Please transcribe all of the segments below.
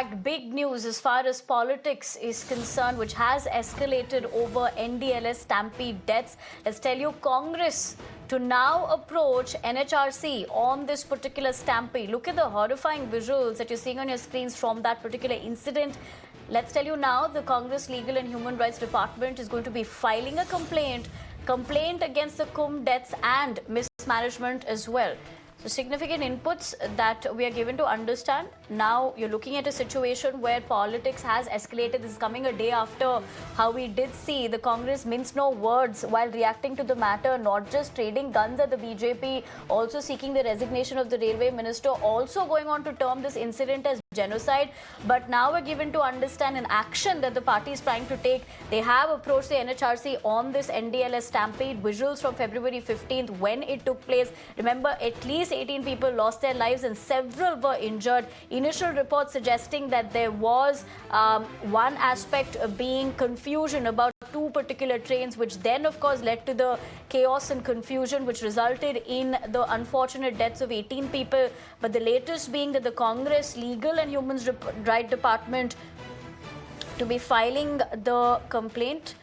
fact, big news as far as politics is concerned, which has escalated over NDLS stampede deaths. Let's tell you, Congress to now approach NHRC on this particular stampede. Look at the horrifying visuals that you're seeing on your screens from that particular incident. Let's tell you now, the Congress Legal and Human Rights Department is going to be filing a complaint against the Kumbh deaths and mismanagement as well. So significant inputs that we are given to understand. Now you're looking at a situation where politics has escalated. This is coming a day after how we did see the Congress mince no words while reacting to the matter, not just trading guns at the BJP, also seeking the resignation of the railway minister, also going on to term this incident as genocide. But now we're given to understand an action that the party is trying to take. They have approached the NHRC on this NDLS stampede. Visuals from February 15th when it took place. Remember, at least 18 people lost their lives and several were injured. Initial reports suggesting that there was one aspect being confusion about two particular trains, which then of course led to the chaos and confusion which resulted in the unfortunate deaths of 18 people. But the latest being that the Congress Legal and Human Rights Department to be filing the complaint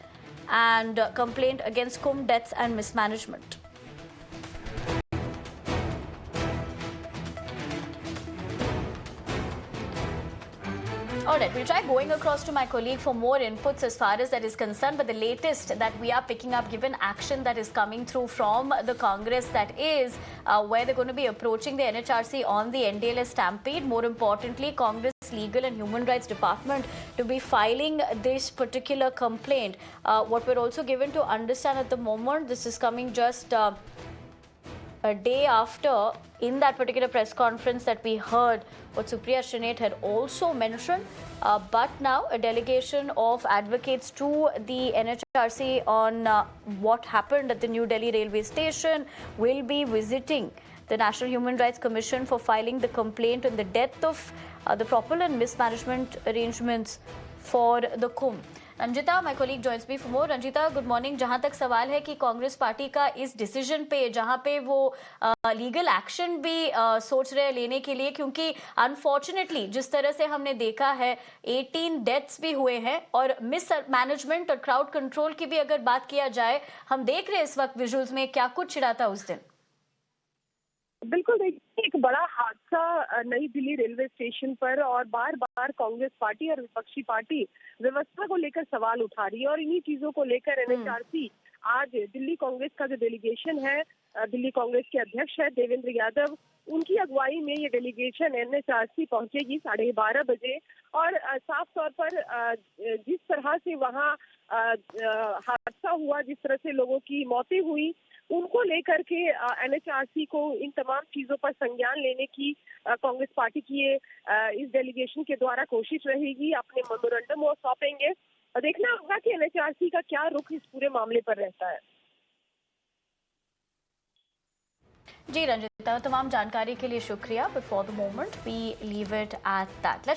against Kumbh deaths and mismanagement. All right, we'll try going across to my colleague for more inputs as far as that is concerned. But the latest that we are picking up, given action that is coming through from the Congress, that is where they're going to be approaching the NHRC on the NDLS stampede. More importantly, Congress Legal and Human Rights Department to be filing this particular complaint. What we're also given to understand at the moment, this is coming just a day after, in that particular press conference that we heard what Supriya Shrinate had also mentioned, but now a delegation of advocates to the NHRC on what happened at the New Delhi railway station will be visiting the National Human Rights Commission for filing the complaint on the death of the proper and mismanagement arrangements for the Kumbh. Ranjita, my colleague joins me for more. Ranjita, good morning. जहाँ तक सवाल है कि Congress party का इस decision पे, जहाँ पे वो लीगल एक्शन भी सोच रहे हैं लेने के लिए, क्योंकि अनफॉर्चुनेटली जिस तरह से हमने देखा है 18 डेथ्स भी हुए हैं और मिस मैनेजमेंट और क्राउड कंट्रोल की भी अगर बात किया जाए, हम देख रहे हैं इस वक्त विजुअल्स में क्या कुछ छिड़ा था उस दिन। बिल्कुल, देखिए, एक बड़ा हादसा नई दिल्ली रेलवे स्टेशन पर, और बार बार कांग्रेस पार्टी और विपक्षी पार्टी व्यवस्था को लेकर सवाल उठा रही है। और इन्हीं चीजों को लेकर एनएचआरसी आज दिल्ली कांग्रेस का जो डेलीगेशन है, दिल्ली कांग्रेस के अध्यक्ष है देवेंद्र यादव, उनकी अगुवाई में ये डेलीगेशन एनएचआरसी पहुंचेगी 12:30 बजे। और साफ तौर पर जिस तरह से वहाँ हादसा हुआ, जिस तरह से लोगों की मौतें हुई, उनको लेकर के एनएचआरसी को इन तमाम चीजों पर संज्ञान लेने की कांग्रेस पार्टी की इस डेलीगेशन के द्वारा कोशिश रहेगी। अपने मेमोरेंडम वो सौंपेंगे और देखना होगा कि एनएचआरसी का क्या रुख इस पूरे मामले पर रहता है। जी रंजिता, तमाम जानकारी के लिए शुक्रिया, but for the moment we leave it at that.